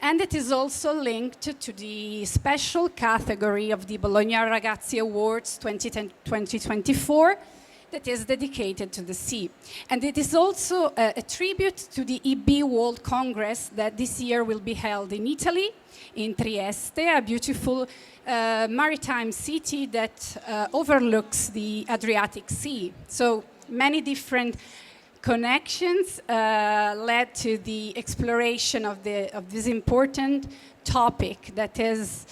And it is also linked to the special category of the BolognaRagazzi Awards 2024 that is dedicated to the sea. And it is also a tribute to the EB World Congress that this year will be held in Italy, in Trieste, a beautiful maritime city that overlooks the Adriatic Sea. So many different connections led to the exploration of this important topic that is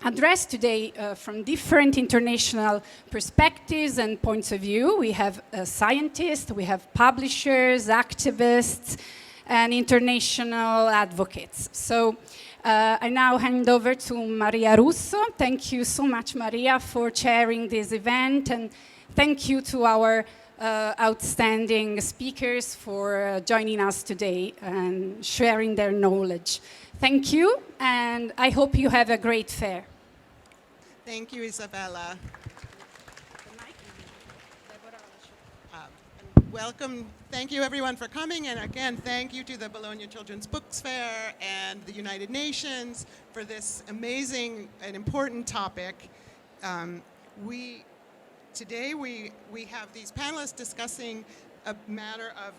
addressed today from different international perspectives and points of view. We have scientists, we have publishers, activists, and international advocates. So I now hand over to Maria Russo. Thank you so much, Maria, for chairing this event, and thank you to our outstanding speakers for joining us today and sharing their knowledge. Thank you, and I hope you have a great fair. Thank you, Isabella. Welcome. Thank you, everyone, for coming. And again, thank you to the Bologna Children's Books Fair and the United Nations for this amazing and important topic. Today we have these panelists discussing a matter of,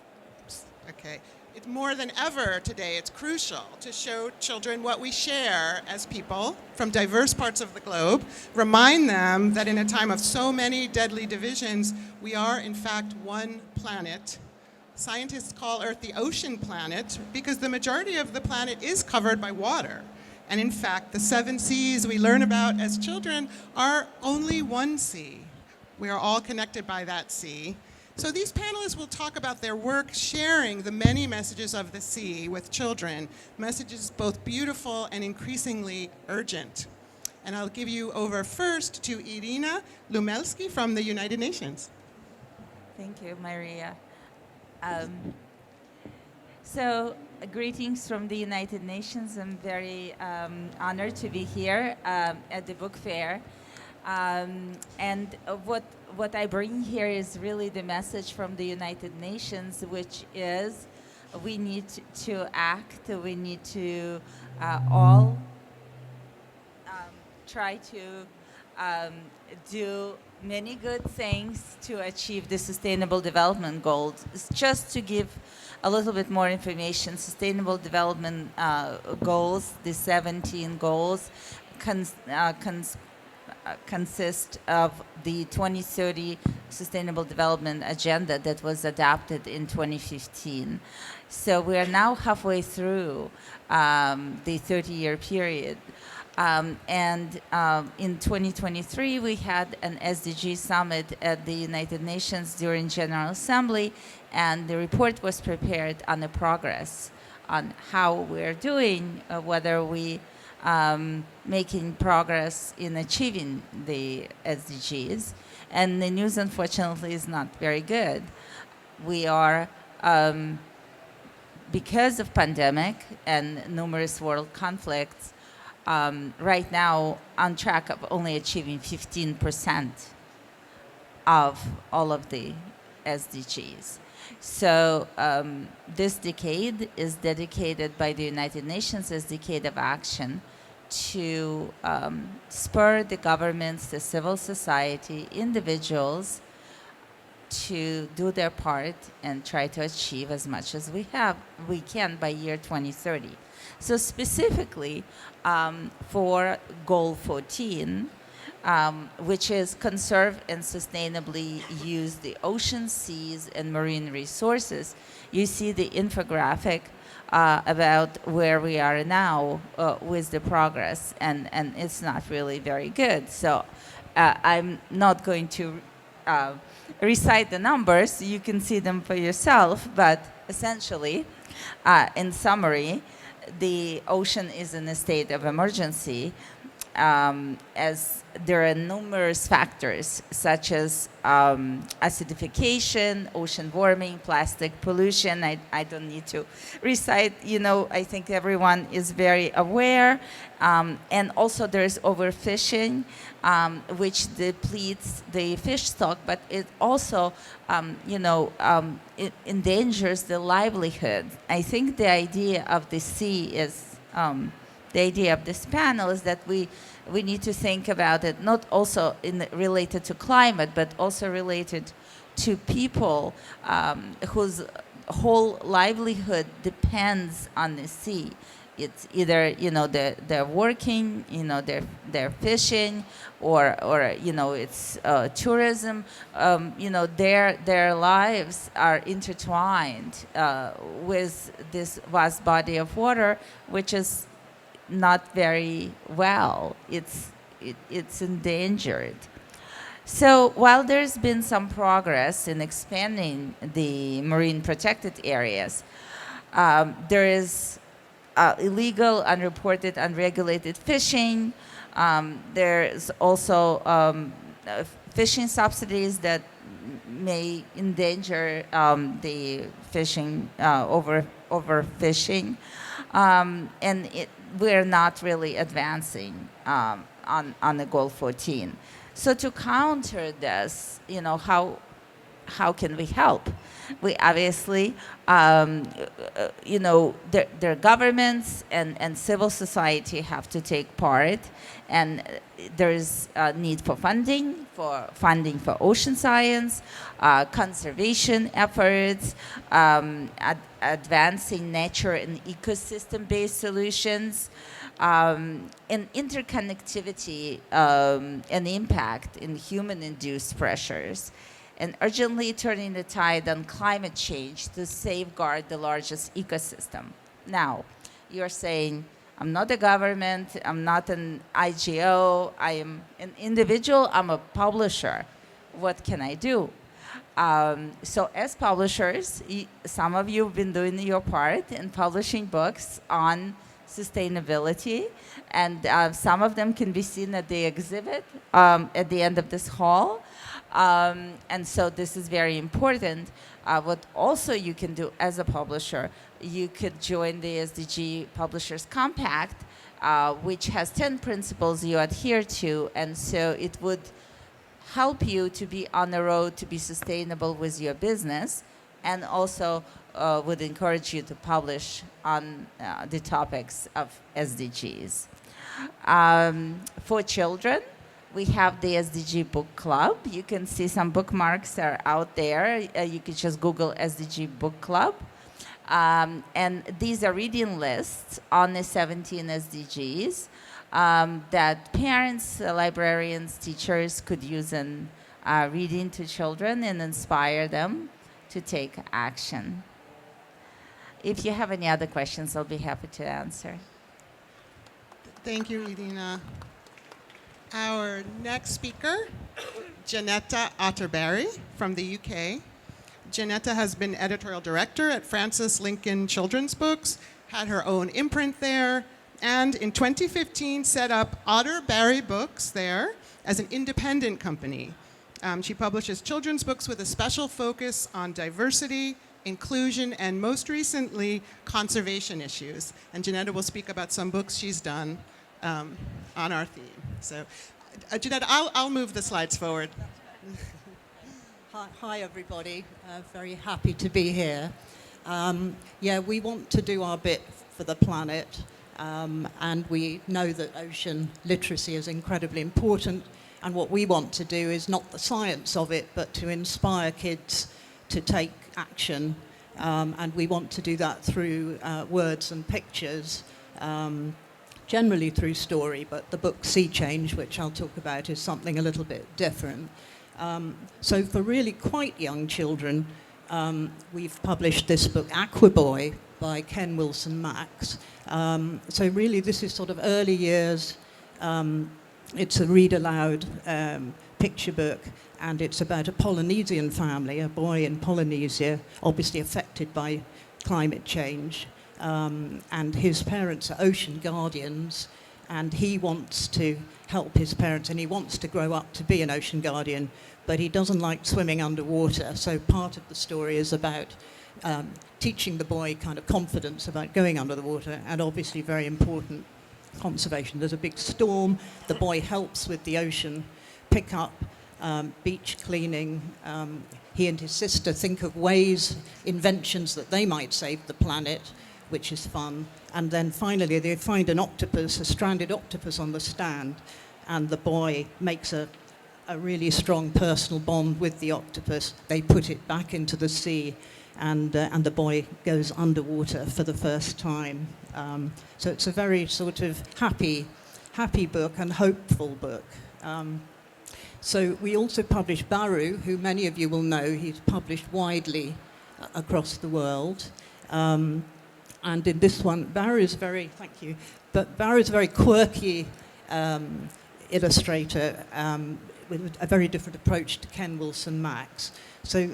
it's more than ever today, it's crucial to show children what we share as people from diverse parts of the globe, remind them that in a time of so many deadly divisions, we are in fact one planet. Scientists call Earth the ocean planet because the majority of the planet is covered by water. And in fact, the 7 seas we learn about as children are only one sea. We are all connected by that sea. So these panelists will talk about their work sharing the many messages of the sea with children, messages both beautiful and increasingly urgent. And I'll give you over first to Irina Lumelski from the United Nations. Thank you, Maria. So greetings from the United Nations. I'm very honored to be here at the book fair. And what I bring here is really the message from the United Nations, which is we need to act, we need to all try to do many good things to achieve the Sustainable Development Goals. Just to give a little bit more information, Sustainable Development Goals, the 17 goals, consist of the 2030 Sustainable Development Agenda that was adopted in 2015. So we are now halfway through the 30-year period. And in 2023, we had an SDG summit at the United Nations during General Assembly, and the report was prepared on the progress on how we're doing, whether we making progress in achieving the SDGs. And the news, unfortunately, is not very good. We are, because of pandemic and numerous world conflicts, right now on track of only achieving 15% of all of the SDGs. So this decade is dedicated by the United Nations as Decade of Action to spur the governments, the civil society, individuals to do their part and try to achieve as much as we can by year 2030. So specifically for Goal 14, which is conserve and sustainably use the ocean, seas, and marine resources, you see the infographic about where we are now with the progress, and it's not really very good. So I'm not going to recite the numbers. You can see them for yourself, but essentially, in summary, the ocean is in a state of emergency. as there are numerous factors such as acidification, ocean warming, plastic pollution. I don't need to recite, I think everyone is very aware. And also there's overfishing, which depletes the fish stock, but it also, it endangers the livelihood. I think the idea of the sea is, the idea of this panel is that we need to think about it not also related to climate, but also related to people whose whole livelihood depends on the sea. It's either they're working, they're fishing, or it's tourism. Their lives are intertwined with this vast body of water, which is not very well. It's endangered. So while there's been some progress in expanding the marine protected areas, there is illegal, unreported, unregulated fishing. There's also fishing subsidies that may endanger the fishing, overfishing. And we're not really advancing on the goal 14. So to counter this, how can we help? We obviously, their governments and civil society have to take part, and there's a need for funding for ocean science, conservation efforts, advancing nature and ecosystem-based solutions, and interconnectivity and impact in human-induced pressures, and urgently turning the tide on climate change to safeguard the largest ecosystem. Now, you're saying, I'm not a government, I'm not an IGO, I am an individual, I'm a publisher. What can I do? So as publishers, some of you have been doing your part in publishing books on sustainability, and some of them can be seen at the exhibit at the end of this hall. And so this is very important. What also you can do as a publisher, you could join the SDG Publishers Compact, which has 10 principles you adhere to, and so it would help you to be on the road to be sustainable with your business, and also would encourage you to publish on the topics of SDGs. For children, we have the SDG Book Club. You can see some bookmarks are out there. You can just Google SDG Book Club. And these are reading lists on the 17 SDGs that parents, librarians, teachers could use in reading to children and inspire them to take action. If you have any other questions, I'll be happy to answer. Thank you, Irina. Our next speaker, Janetta Otterberry from the UK. Janetta has been editorial director at Francis Lincoln Children's Books, had her own imprint there, and in 2015 set up Otterberry Books there as an independent company. She publishes children's books with a special focus on diversity, inclusion, and most recently, conservation issues. And Janetta will speak about some books she's done on our theme. So, Janetta, I'll move the slides forward. Hi, everybody. Very happy to be here. We want to do our bit for the planet, and we know that ocean literacy is incredibly important, and what we want to do is not the science of it, but to inspire kids to take action, and we want to do that through words and pictures, generally through story, but the book Sea Change, which I'll talk about, is something a little bit different. So for really quite young children, we've published this book, Aquaboy, by Ken Wilson Max. So really this is sort of early years. It's a read-aloud picture book, and it's about a Polynesian family, a boy in Polynesia, obviously affected by climate change. And his parents are ocean guardians, and he wants to help his parents, and he wants to grow up to be an ocean guardian, but he doesn't like swimming underwater. So part of the story is about teaching the boy kind of confidence about going under the water, and obviously very important, conservation. There's a big storm. The boy helps with the ocean pickup, beach cleaning. He and his sister think of ways, inventions that they might save the planet, which is fun. And then finally they find an octopus, a stranded octopus on the stand, and the boy makes a really strong personal bond with the octopus. They put it back into the sea, and the boy goes underwater for the first time. So it's a very sort of happy book and hopeful book. So we also publish Baru, who many of you will know. He's published widely across the world. And in this one, Baru is very, thank you, but Baru is a very quirky illustrator with a very different approach to Ken Wilson Max. So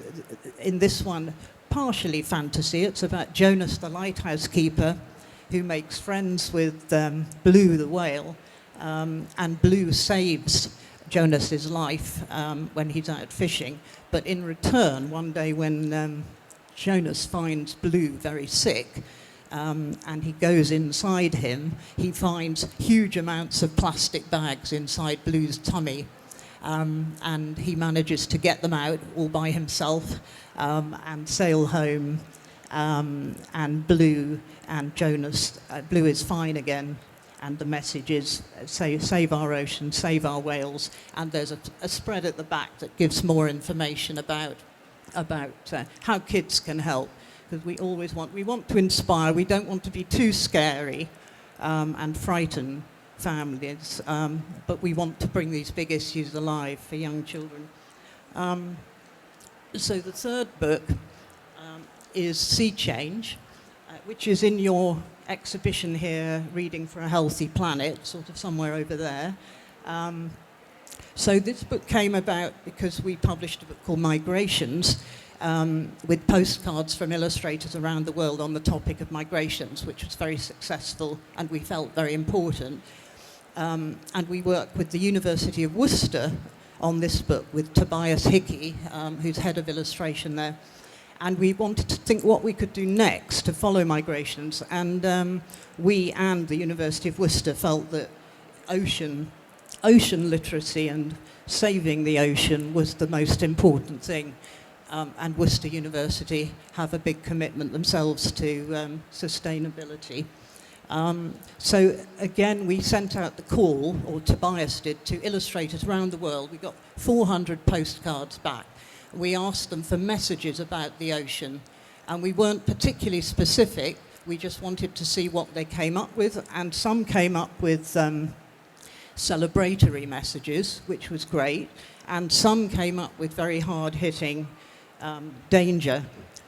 in this one, partially fantasy. It's about Jonas the lighthouse keeper, who makes friends with Blue the whale, and Blue saves Jonas's life when he's out fishing. But in return, one day when Jonas finds Blue very sick, and he goes inside him, he finds huge amounts of plastic bags inside Blue's tummy. And he manages to get them out all by himself and sail home. And Blue and Jonas, Blue is fine again. And the message is save our ocean, save our whales. And there's a spread at the back that gives more information about how kids can help. Because we want to inspire. We don't want to be too scary and frighten families, but we want to bring these big issues alive for young children. So the third book is Sea Change, which is in your exhibition here, Reading for a Healthy Planet, sort of somewhere over there. So this book came about because we published a book called Migrations, with postcards from illustrators around the world on the topic of migrations, which was very successful and we felt very important. And we work with the University of Worcester on this book with Tobias Hickey, who's head of illustration there. And we wanted to think what we could do next to follow migrations. And we and the University of Worcester felt that ocean literacy and saving the ocean was the most important thing. And Worcester University have a big commitment themselves to sustainability. So again, we sent out the call, or Tobias did, to illustrators around the world. We got 400 postcards back. We asked them for messages about the ocean, and we weren't particularly specific. We just wanted to see what they came up with, and some came up with celebratory messages, which was great, and some came up with very hard-hitting danger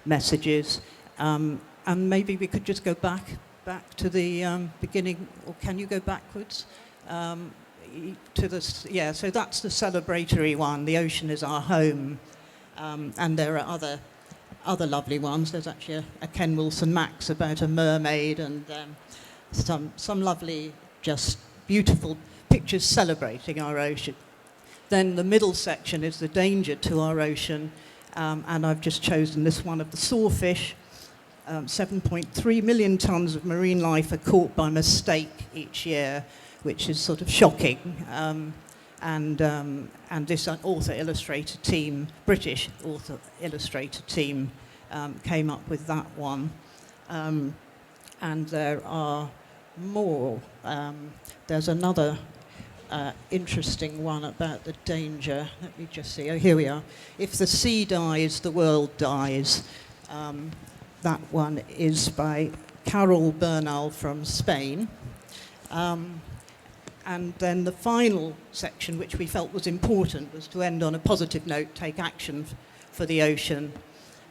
messages. And maybe we could just go back to the beginning, or can you go backwards? So that's the celebratory one, The Ocean is Our Home. And there are other lovely ones. There's actually a Ken Wilson Max about a mermaid, and some lovely, just beautiful pictures celebrating our ocean. Then the middle section is the danger to our ocean, and I've just chosen this one of the sawfish. 7.3 million tons of marine life are caught by mistake each year, which is sort of shocking. And this author-illustrator team, British author-illustrator team, came up with that one. And there are more. There's another interesting one about the danger. Let me just see. Oh, here we are. If the sea dies, the world dies. That one is by Carol Bernal from Spain. And then the final section, which we felt was important, was to end on a positive note, take action for the ocean.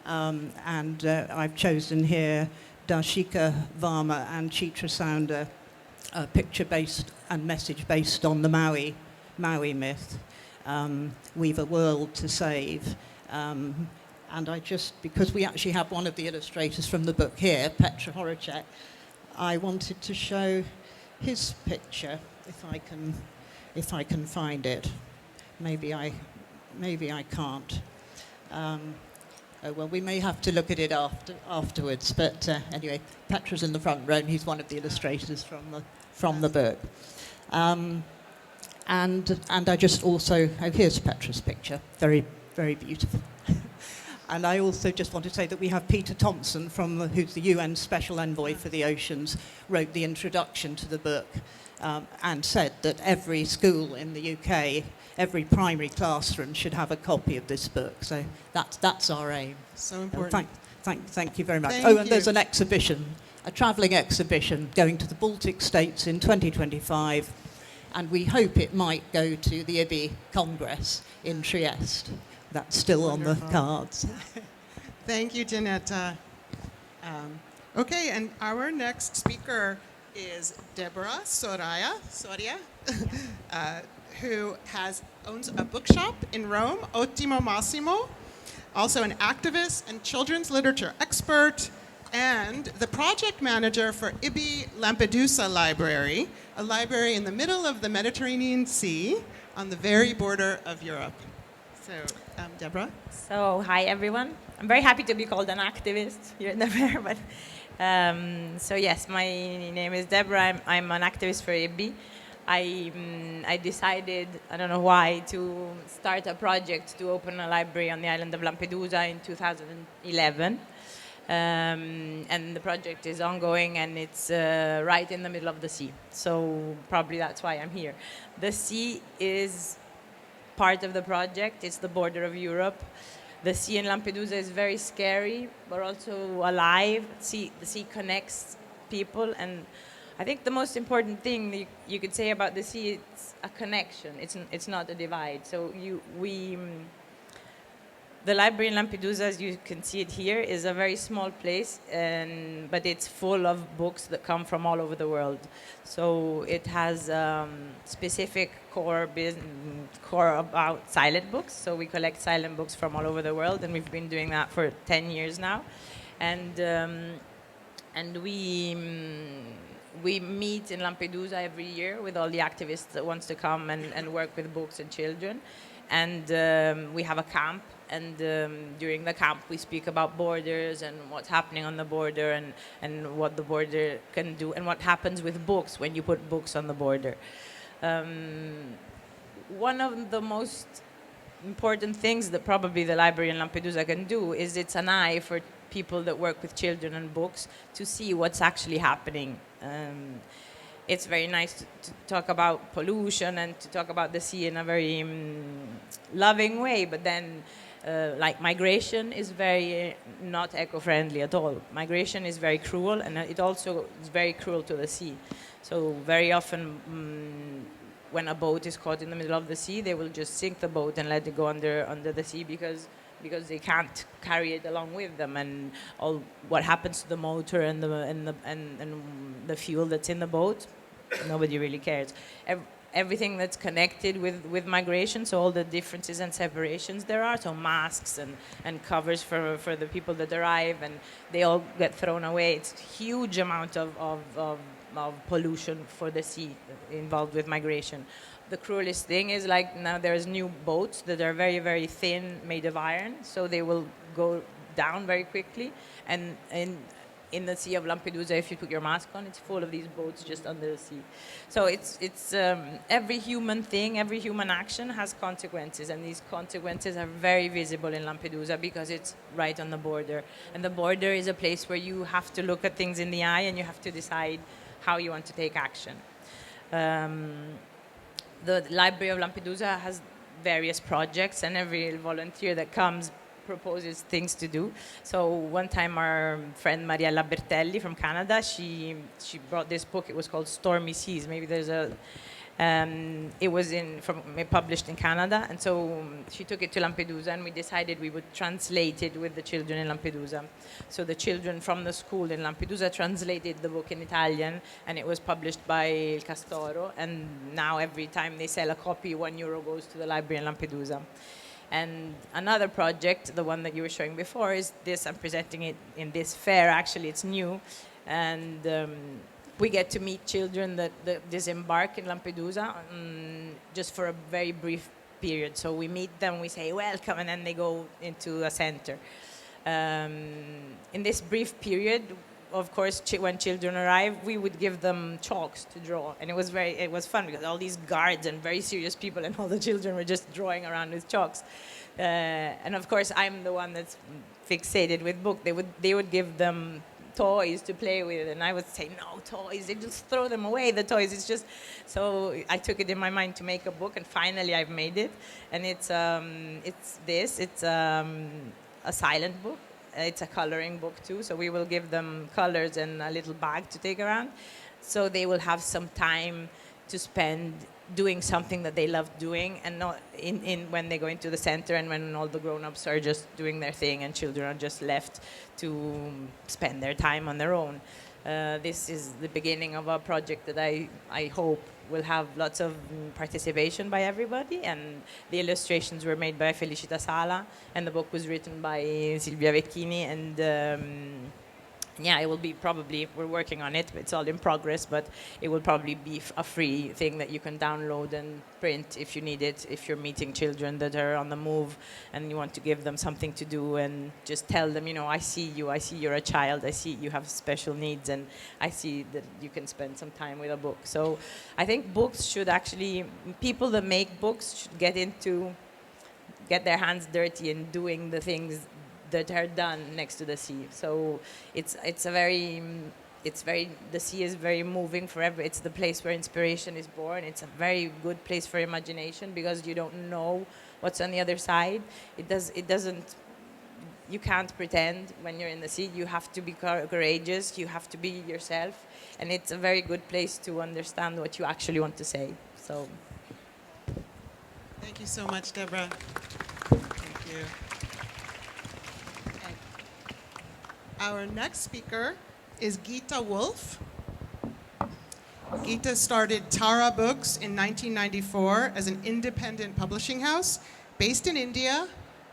And I've chosen here Darshika Varma and Chitra Sounder, a picture-based and message-based on the Maui myth. We've a world to save. And because we actually have one of the illustrators from the book here, Petra Horacek, I wanted to show his picture, if I can find it. Maybe I can't. Oh, well, we may have to look at it afterwards. But anyway, Petra's in the front row, and he's one of the illustrators from the book. And I just also, oh, here's Petra's picture, very, very beautiful. And I also just want to say that we have Peter Thompson, who's the UN Special Envoy for the Oceans, wrote the introduction to the book and said that every school in the UK, every primary classroom should have a copy of this book. So that's our aim. So important. Thank you very much. Thank Oh, and you. there's an exhibition, a travelling exhibition going to the Baltic states in 2025. And we hope it might go to the IBI Congress in Trieste. That's still Wonderful. on the cards. Thank you, Janetta. Okay, and our next speaker is Deborah Soria, who owns a bookshop in Rome, Ottimo Massimo, also an activist and children's literature expert, and the project manager for IBI Lampedusa Library, a library in the middle of the Mediterranean Sea on the very border of Europe. So, Deborah? So, hi everyone. I'm very happy to be called an activist here in the fair, but so yes, my name is Deborah. I'm an activist for IBI. I decided, I don't know why, to start a project to open a library on the island of Lampedusa in 2011. And the project is ongoing, and it's right in the middle of the sea. So probably that's why I'm here. The sea is part of the project. It's the border of Europe. The sea in Lampedusa is very scary, but also alive. The sea connects people, and I think the most important thing you could say about the sea, it's a connection. It's not a divide. So the library in Lampedusa, as you can see it here, is a very small place, but it's full of books that come from all over the world. So it has specific core about silent books. So we collect silent books from all over the world, and we've been doing that for 10 years now. And we meet in Lampedusa every year with all the activists that wants to come and work with books and children. And we have a camp, and during the camp we speak about borders and what's happening on the border and what the border can do and what happens with books when you put books on the border. One of the most important things that probably the library in Lampedusa can do is it's an eye for people that work with children and books to see what's actually happening. It's very nice to talk about pollution and to talk about the sea in a very loving way, but then like migration is very not eco-friendly at all. Migration is very cruel, and it also is very cruel to the sea. So very often when a boat is caught in the middle of the sea, they will just sink the boat and let it go under the sea because they can't carry it along with them, and all what happens to the motor and the fuel that's in the boat, nobody really cares. Everything that's connected with migration, so all the differences and separations there are, so masks and covers for the people that arrive, and they all get thrown away. It's a huge amount of pollution for the sea involved with migration. The cruelest thing is, like, now there's new boats that are very, very thin, made of iron, so they will go down very quickly. And in the Sea of Lampedusa, if you put your mask on, it's full of these boats just under the sea. So it's every human thing, every human action has consequences, and these consequences are very visible in Lampedusa because it's right on the border. And the border is a place where you have to look at things in the eye and you have to decide how you want to take action. The Library of Lampedusa has various projects, and every volunteer that comes proposes things to do. So one time our friend Mariella Bertelli from Canada, she brought this book. It was called Stormy Seas. Maybe there's a it was published in Canada, and so she took it to Lampedusa, and we decided we would translate it with the children in Lampedusa. So the children from the school in Lampedusa translated the book in Italian, and it was published by Il Castoro, and now every time they sell a copy, €1 goes to the library in Lampedusa. And another project, the one that you were showing before, is this. I'm presenting it in this fair. Actually, it's new, and we get to meet children that disembark in Lampedusa just for a very brief period. So we meet them, we say welcome, and then they go into a center. In this brief period, of course, when children arrive, we would give them chalks to draw, and it was fun because all these guards and very serious people and all the children were just drawing around with chalks. And of course, I'm the one that's fixated with book. They would give them toys to play with, and I would say no toys. They just throw them away. The toys. It's just so I took it in my mind to make a book, and finally I've made it. And it's a silent book. It's a coloring book too, so we will give them colors and a little bag to take around. So they will have some time to spend doing something that they love doing, and not when they go into the center and when all the grown-ups are just doing their thing and children are just left to spend their time on their own. This is the beginning of a project that I hope will have lots of participation by everybody, and the illustrations were made by Felicita Sala, and the book was written by Silvia Vecchini, and yeah, it will be we're working on it, it's all in progress, but it will probably be a free thing that you can download and print if you need it, if you're meeting children that are on the move and you want to give them something to do, and just tell them, I see you're a child, I see you have special needs, and I see that you can spend some time with a book. So I think books should actually, people that make books should get their hands dirty in doing the things that are done next to the sea. So the sea is very moving forever. It's the place where inspiration is born. It's a very good place for imagination because you don't know what's on the other side. You can't pretend when you're in the sea. You have to be courageous. You have to be yourself. And it's a very good place to understand what you actually want to say. So. Thank you so much, Deborah. Thank you. Our next speaker is Gita Wolf. Gita started Tara Books in 1994 as an independent publishing house based in India,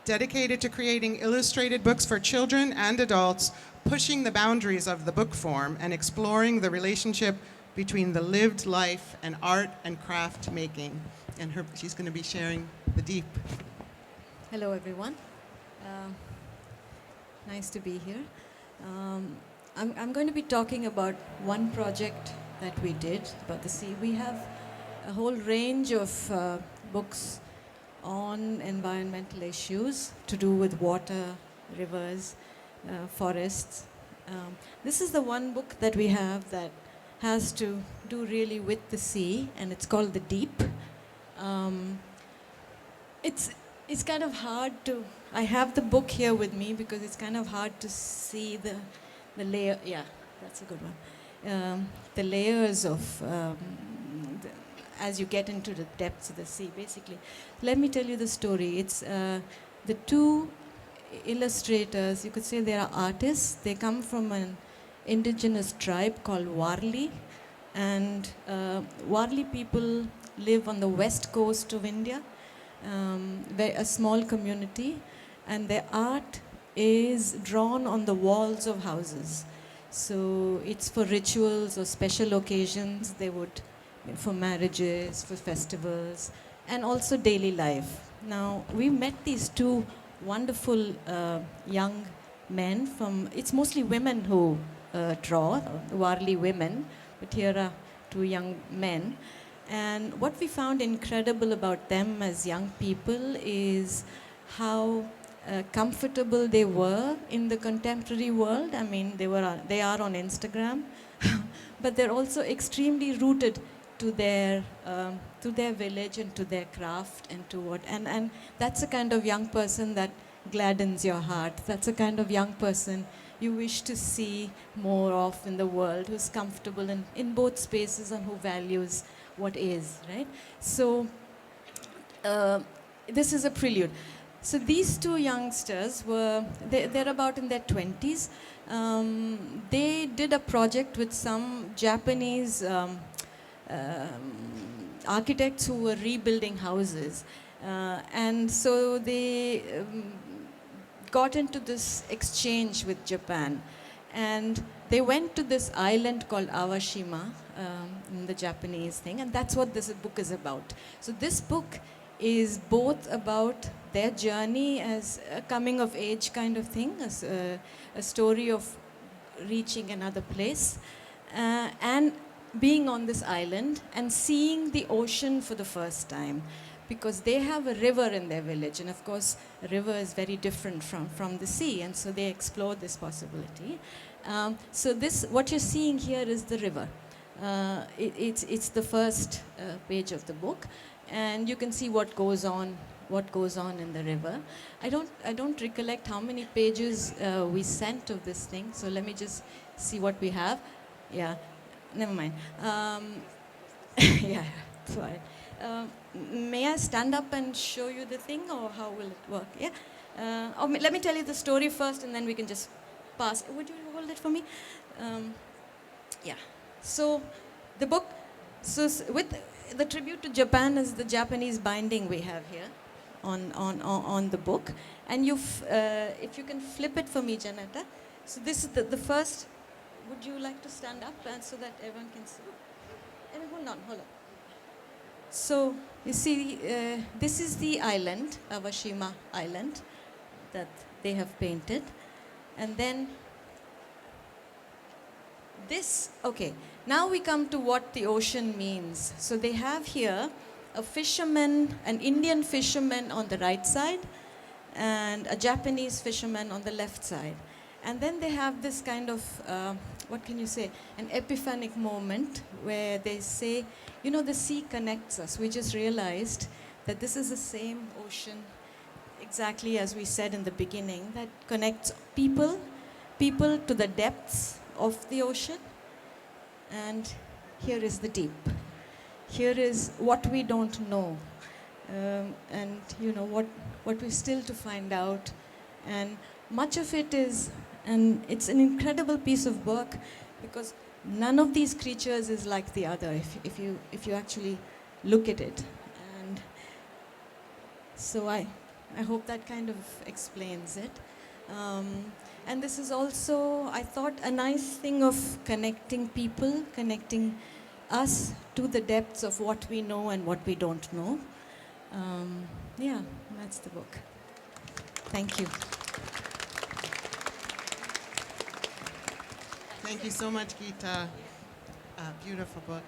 dedicated to creating illustrated books for children and adults, pushing the boundaries of the book form and exploring the relationship between the lived life and art and craft making. And she's going to be sharing the deep. Hello, everyone. Nice to be here. I'm going to be talking about one project that we did about the sea. We have a whole range of books on environmental issues to do with water, rivers, forests. This is the one book that we have that has to do really with the sea, and it's called The Deep. It's kind of hard to, I have the book here with me because it's kind of hard to see the layer, yeah, that's a good one. The layers of, as you get into the depths of the sea, basically. Let me tell you the story. It's the two illustrators, you could say they are artists. They come from an indigenous tribe called Warli, and Warli people live on the west coast of India. A small community, and their art is drawn on the walls of houses. So it's for rituals or special occasions. They would, for marriages, for festivals, and also daily life. Now, we met these two wonderful young men from, it's mostly women who draw, Warli women, but here are two young men. And what we found incredible about them as young people is how comfortable they were in the contemporary world. I mean, they are on Instagram, but they're also extremely rooted to their village and to their craft and to what. And that's a kind of young person that gladdens your heart. That's a kind of young person you wish to see more of in the world, who's comfortable in both spaces and who values what is, right? So this is a prelude. So these two youngsters they're about in their 20s. They did a project with some Japanese architects who were rebuilding houses. And so they got into this exchange with Japan. And they went to this island called Awashima, in the Japanese thing, and that's what this book is about. So this book is both about their journey as a coming of age kind of thing, as a story of reaching another place, and being on this island and seeing the ocean for the first time, because they have a river in their village, and of course a river is very different from the sea, and so they explore this possibility. So this, what you're seeing here is the river. It's the first page of the book, and you can see what goes on in the river. I don't recollect how many pages we sent of this thing, so let me just see what we have. Yeah, never mind. Yeah, that's fine. May I stand up and show you the thing, or how will it work? Yeah. Or let me tell you the story first, and then we can just pass. Would you hold it for me? Yeah. So the book, with the tribute to Japan is the Japanese binding we have here on the book. And if you can flip it for me, Janetta. So this is the first. Would you like to stand up so that everyone can see? Hold on. So you see, this is the island, Awashima Island, that they have painted. And then this, okay, now we come to what the ocean means. So they have here a fisherman, an Indian fisherman on the right side, and a Japanese fisherman on the left side. And then they have this kind of, what can you say, an epiphanic moment where they say, you know, the sea connects us. We just realized that this is the same ocean, exactly as we said in the beginning, that connects people to the depths of the ocean. And here is the deep. Here is what we don't know, and you know what we're still to find out. And much of it is, and it's an incredible piece of work, because none of these creatures is like the other if you actually look at it. And so I hope that kind of explains it. And this is also, I thought, a nice thing of connecting people, connecting us to the depths of what we know and what we don't know. Yeah, that's the book. Thank you. Thank you so much, Gita. Beautiful book.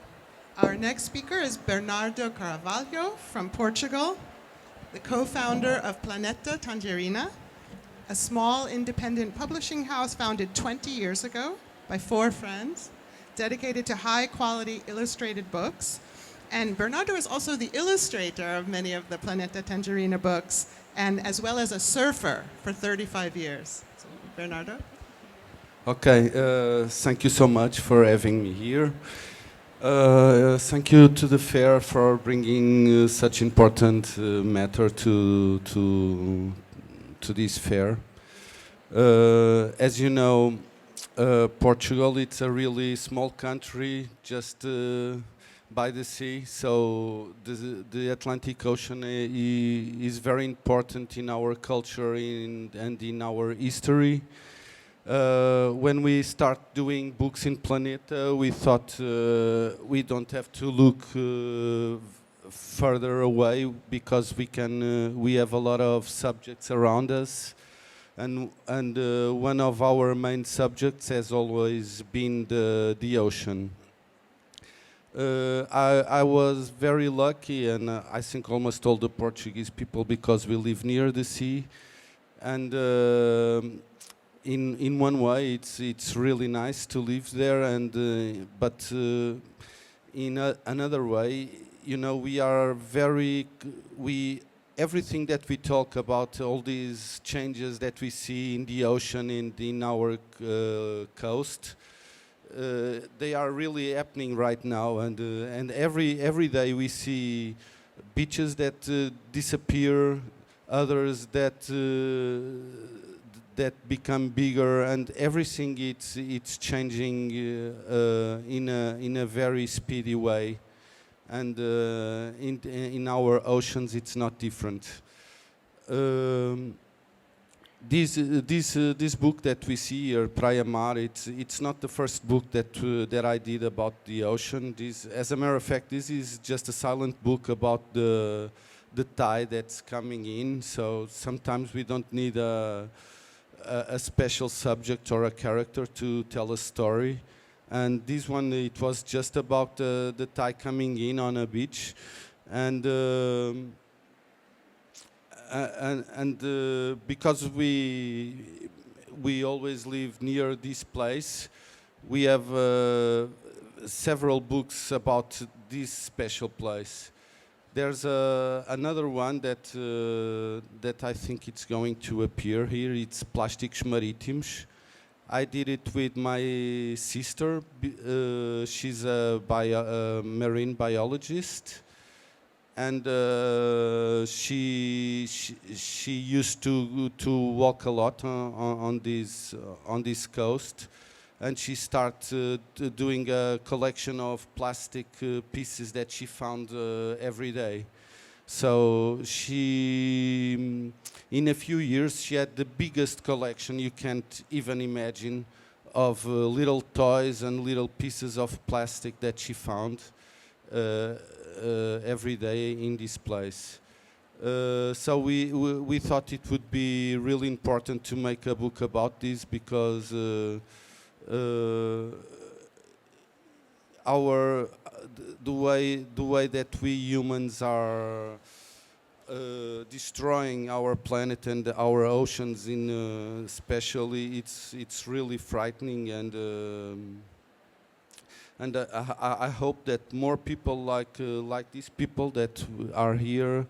Our next speaker is Bernardo Carvalho from Portugal, the co-founder of Planeta Tangerina, a small independent publishing house founded 20 years ago by 4 friends, dedicated to high-quality illustrated books. And Bernardo is also the illustrator of many of the Planeta Tangerina books, and as well as a surfer for 35 years. So, Bernardo? Okay, thank you so much for having me here. Thank you to the fair for bringing such important matter to this fair. As you know, Portugal, it's a really small country just by the sea, so the Atlantic Ocean is very important in our culture and in our history. When we start doing books in Planeta, we thought we don't have to look further away, because we have a lot of subjects around us, and one of our main subjects has always been the ocean. I was very lucky, and I think almost all the Portuguese people, because we live near the sea, and in one way it's really nice to live there, and but in another way, you know, everything that we talk about, all these changes that we see in the ocean and in our coast, they are really happening right now, and every day we see beaches that disappear, others that become bigger, and everything it's changing in a very speedy way. And in our oceans, it's not different. this book that we see here, Praia Mar, it's not the first book that I did about the ocean. As a matter of fact, this is just a silent book about the tide that's coming in. So sometimes we don't need a special subject or a character to tell a story. And this one, it was just about the tide coming in on a beach, and because we always live near this place, we have several books about this special place. There's another one that I think it's going to appear here. It's Plásticos Marítimos. I did it with my sister. She's a marine biologist, and she used to walk a lot on this coast, and she started doing a collection of plastic pieces that she found every day. So she, in a few years, she had the biggest collection you can't even imagine of little toys and little pieces of plastic that she found every day in this place. So we thought it would be really important to make a book about this, because the way that we humans are destroying our planet and our oceans, especially, it's really frightening, and I hope that more people like these people that are here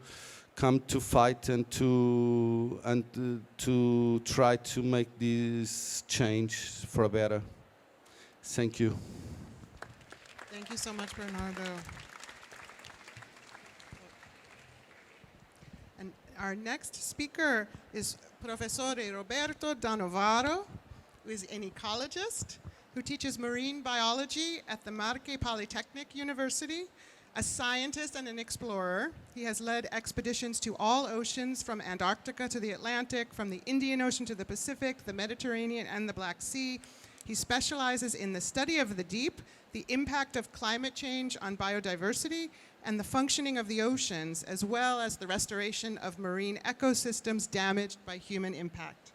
come to fight and to try to make this change for better. Thank you. Thank you so much, Bernardo. And our next speaker is Professor Roberto Danovaro, who is an ecologist who teaches marine biology at the Marche Polytechnic University. A scientist and an explorer, he has led expeditions to all oceans, from Antarctica to the Atlantic, from the Indian Ocean to the Pacific, the Mediterranean, and the Black Sea. He specializes in the study of the deep, the impact of climate change on biodiversity, and the functioning of the oceans, as well as the restoration of marine ecosystems damaged by human impact.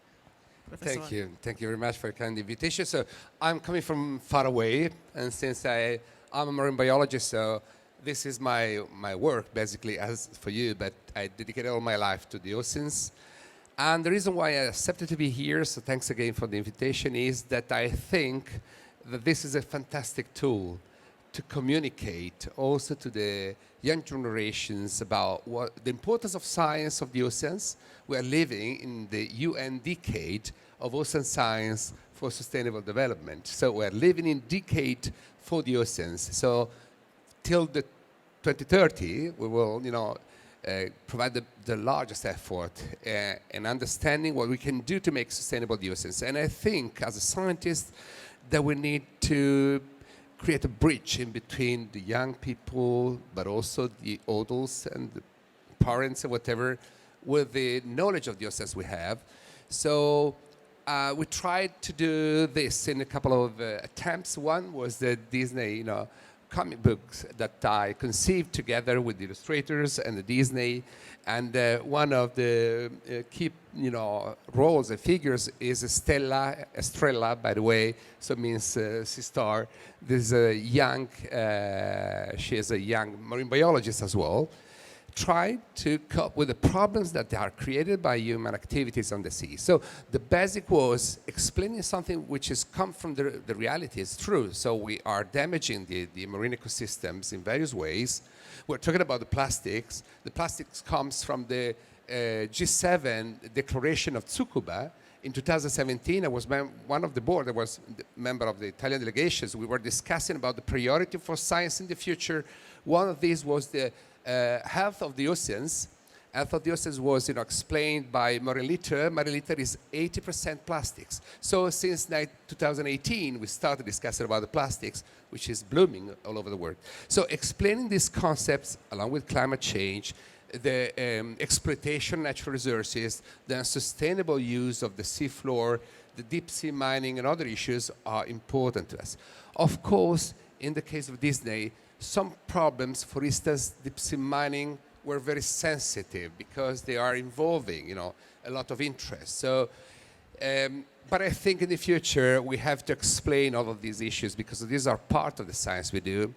Professor. Thank you. Thank you very much for your kind invitation. So I'm coming from far away, and since I'm a marine biologist, so this is my work, basically, as for you, but I dedicated all my life to the oceans. And the reason why I accepted to be here, so thanks again for the invitation, is that I think that this is a fantastic tool to communicate also to the young generations about what the importance of science of the oceans. We are living in the UN decade of ocean science for sustainable development. So we're living in decade for the oceans. So till the 2030, we will, provide the largest effort in understanding what we can do to make sustainable the oceans. And I think, as a scientist, that we need to create a bridge in between the young people, but also the adults and the parents and whatever, with the knowledge of the oceans we have. So we tried to do this in a couple of attempts. One was the Disney, comic books that I conceived together with the illustrators and the Disney. And one of the key, roles and figures is Estrella, by the way, so it means sea star. This is a young, she is a young marine biologist as well, tried to cope with the problems that are created by human activities on the sea. So the basic was explaining something which has come from the reality. It's true. So we are damaging the marine ecosystems in various ways. We're talking about the plastics. The plastics comes from the G7 declaration of Tsukuba. In 2017, I was one of the board. I was member of the Italian delegations. We were discussing about the priority for science in the future. One of these was the health of the oceans. Health of the oceans was explained by Marine Litter. Marine Litter is 80% plastics. So since 2018, we started discussing about the plastics, which is blooming all over the world. So explaining these concepts along with climate change, the exploitation of natural resources, the unsustainable use of the seafloor, the deep sea mining and other issues are important to us. Of course, in the case of Disney, some problems, for instance, deep sea mining, were very sensitive because they are involving, a lot of interest. So, but I think in the future we have to explain all of these issues because these are part of the science we do.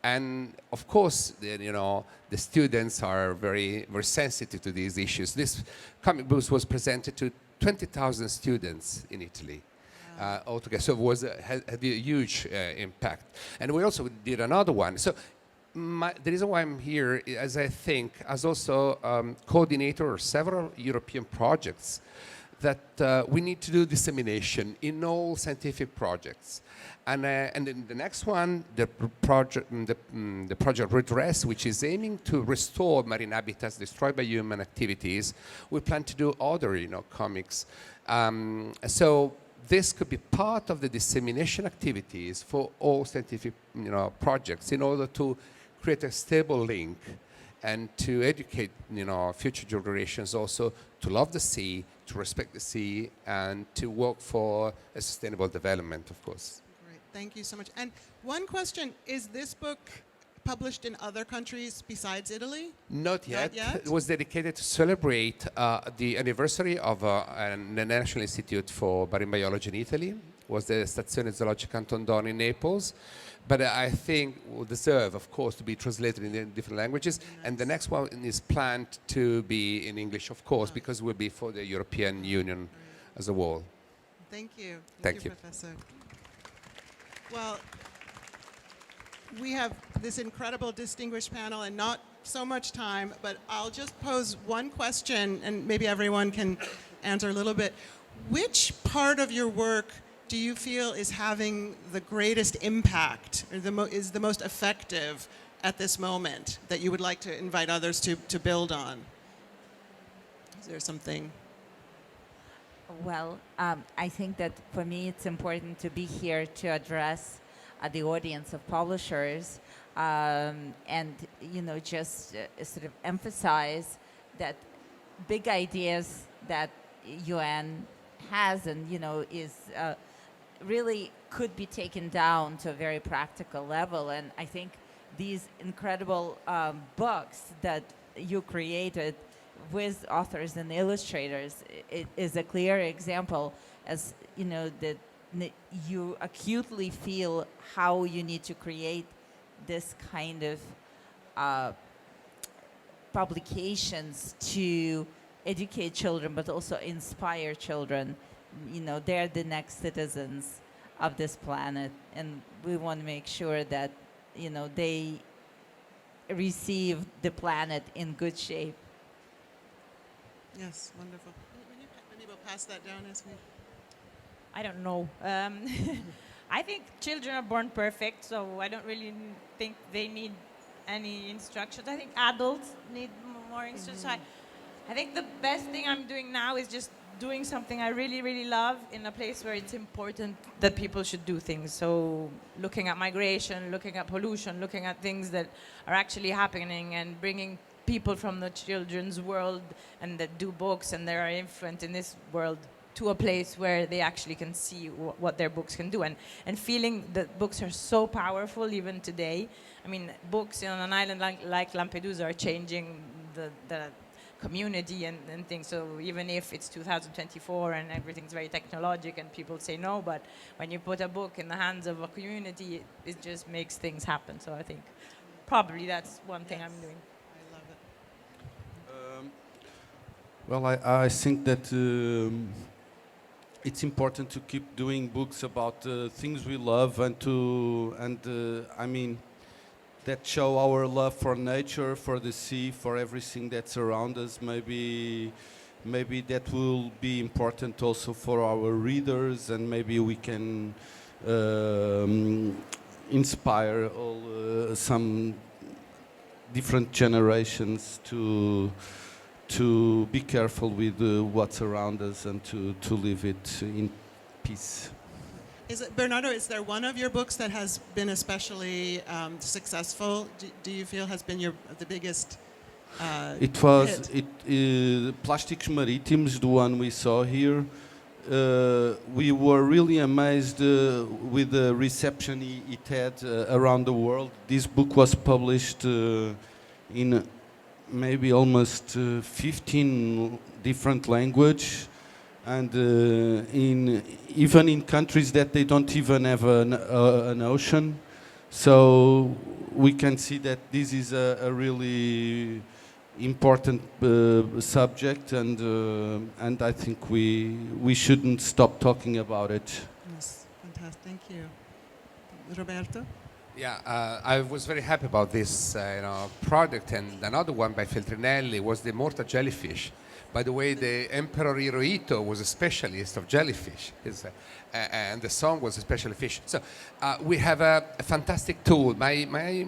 And of course, the students are very, very sensitive to these issues. This comic book was presented to 20,000 students in Italy altogether. So it had a huge impact. And we also did another one. So the reason why I'm here is, as I think, as also coordinator of several European projects, that we need to do dissemination in all scientific projects. And in the next one, the project Redress, which is aiming to restore marine habitats destroyed by human activities, we plan to do other, comics. So this could be part of the dissemination activities for all scientific, projects in order to create a stable link and to educate, future generations also to love the sea, to respect the sea, and to work for a sustainable development, of course. Great, thank you so much. And one question, is this book published in other countries besides Italy? Not yet. Not yet? It was dedicated to celebrate the anniversary of the National Institute for Marine Biology in Italy. It was the Stazione Zoologica Anton Dono in Naples. But I think will deserve, of course, to be translated in different languages. Nice. And the next one is planned to be in English, of course, because it will be for the European Union as a whole. Thank you. Thank you, Professor. Well, we have this incredible distinguished panel and not so much time, but I'll just pose one question and maybe everyone can answer a little bit. Which part of your work do you feel is having the greatest impact or is the most effective at this moment that you would like to invite others to build on? Is there something? Well, I think that for me it's important to be here to address the audience of publishers and, just sort of emphasize that big ideas that UN has and, is really could be taken down to a very practical level. And I think these incredible books that you created with authors and illustrators, it is a clear example as, that you acutely feel how you need to create this kind of publications to educate children, but also inspire children. They're the next citizens of this planet, and we want to make sure that, they receive the planet in good shape. Yes, wonderful. Maybe we'll pass that down as we... I don't know. I think children are born perfect, so I don't really think they need any instructions. I think adults need more instructions. I think the best thing I'm doing now is just doing something I really, really love in a place where it's important that people should do things. So looking at migration, looking at pollution, looking at things that are actually happening and bringing people from the children's world and that do books and they are influent in this world to a place where they actually can see what their books can do. And feeling that books are so powerful even today. I mean, books on an island like Lampedusa are changing the community and things. So even if it's 2024 and everything's very technologic and people say no, but when you put a book in the hands of a community, it just makes things happen. So I think probably that's one thing I'm doing. I love it. Well, I think that it's important to keep doing books about things we love that show our love for nature, for the sea, for everything that's around us. Maybe that will be important also for our readers, and maybe we can inspire some different generations to be careful with what's around us and to live it in peace. Bernardo, is there one of your books that has been especially successful? Do you feel has been the biggest It was hit? Plásticos Marítimos, the one we saw here. We were really amazed with the reception it had around the world. This book was published in maybe almost 15 different languages, and even in countries that they don't even have an ocean. So we can see that this is a really important subject, and I think we shouldn't stop talking about it. Yes, fantastic. Thank you. Roberto? Yeah, I was very happy about this product, and another one by Feltrinelli was the immortal jellyfish. By the way, the Emperor Hirohito was a specialist of jellyfish, and the song was a special fish. So we have a fantastic tool. My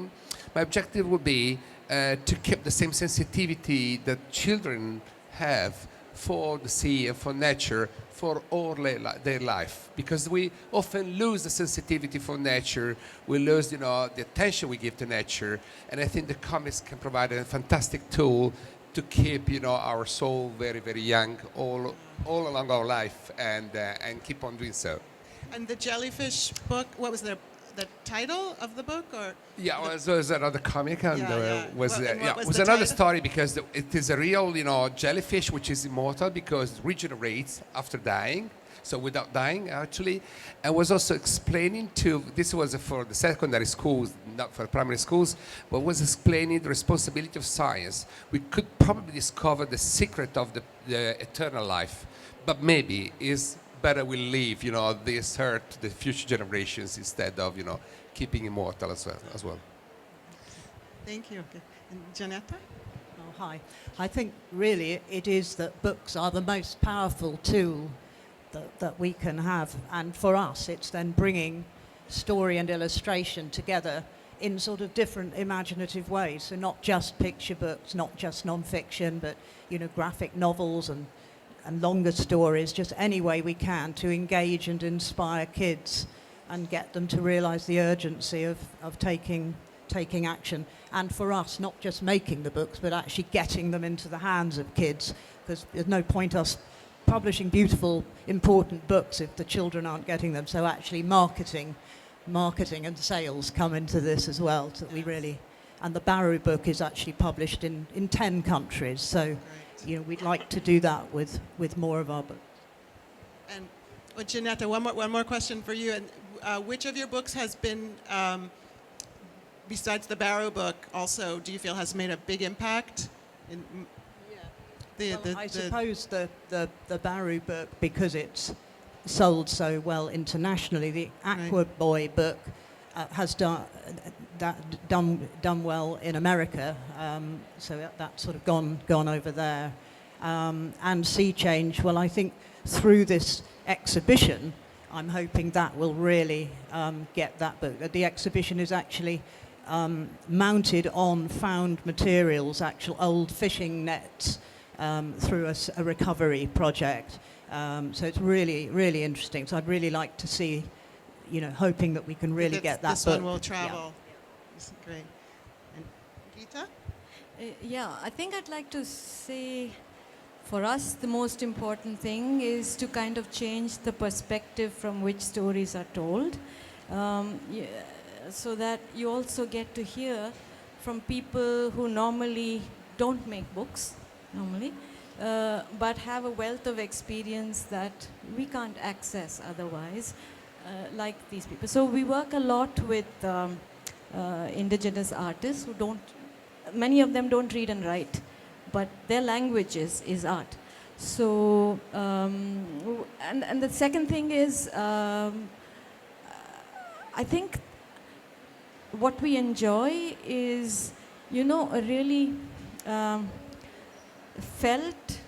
objective would be to keep the same sensitivity that children have for the sea and for nature for all their life, because we often lose the sensitivity for nature, we lose the attention we give to nature, and I think the comics can provide a fantastic tool to keep our soul very, very young all along our life, and keep on doing so. And the jellyfish book, what was the title of the book? Or Yeah, it was another comic, and was the another title? story, because it is a real jellyfish which is immortal because it regenerates after dying, so without dying actually, and was also explaining this was for the secondary schools, not for primary schools, but was explaining the responsibility of science. We could probably discover the secret of the eternal life, but maybe is better we leave this earth to the future generations instead of keeping immortal as well. Thank you. Okay. And Janetta? Oh, hi. I think really it is that books are the most powerful tool that we can have. And for us, it's then bringing story and illustration together in sort of different imaginative ways. So not just picture books, not just non-fiction, but, graphic novels and longer stories, just any way we can to engage and inspire kids and get them to realize the urgency of taking action. And for us, not just making the books, but actually getting them into the hands of kids, because there's no point us publishing beautiful, important books if the children aren't getting them. So actually marketing and sales come into this as well. So we really, and the Barrow book is actually published in 10 countries. So we'd like to do that with more of our books. And Janetta, one more question for you. And which of your books has been, besides the Barrow book, also do you feel has made a big impact? I suppose the Barrow book, because it's sold so well internationally, the Aqua Boy book has done well in America, so that's sort of gone over there. And Sea Change, well, I think through this exhibition, I'm hoping that will really get that book. The exhibition is actually mounted on found materials, actual old fishing nets, through a recovery project. So it's really, really interesting. So I'd really like to see, hoping that we can really get that this book. one will travel. This is great. And Gita? I think I'd like to say, for us, the most important thing is to kind of change the perspective from which stories are told, so that you also get to hear from people who normally don't make books, but have a wealth of experience that we can't access otherwise, like these people. So we work a lot with indigenous artists who many of them don't read and write, but their language is art. So, and the second thing is, I think what we enjoy is, a really felt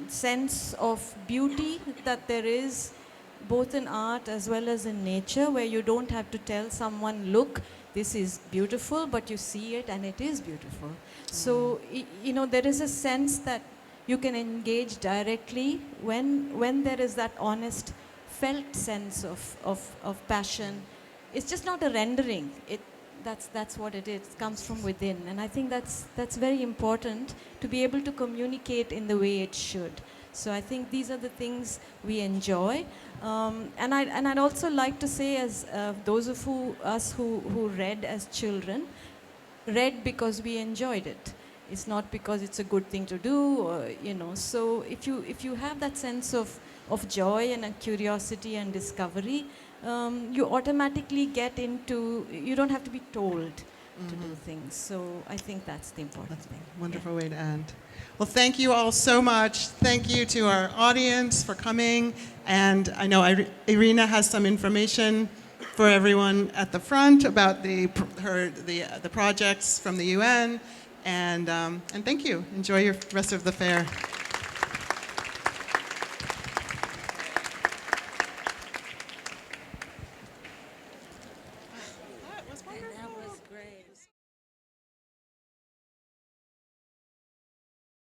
sense of beauty that there is both in art as well as in nature, where you don't have to tell someone, look, this is beautiful, but you see it and it is beautiful. So, there is a sense that you can engage directly when there is that honest, felt sense of passion. It's just not a rendering. that's what it is. It comes from within, and I think that's very important to be able to communicate in the way it should. So I think these are the things we enjoy, and I'd also like to say, as those of us who read as children, read because we enjoyed it. It's not because it's a good thing to do, or, you know. So if you have that sense of joy and a curiosity and discovery, you automatically get into. You don't have to be told to do things. So I think that's the important thing. Wonderful way to end. Well, thank you all so much. Thank you to our audience for coming. And I know Irina has some information for everyone at the front about the projects from the UN. And thank you. Enjoy your rest of the fair.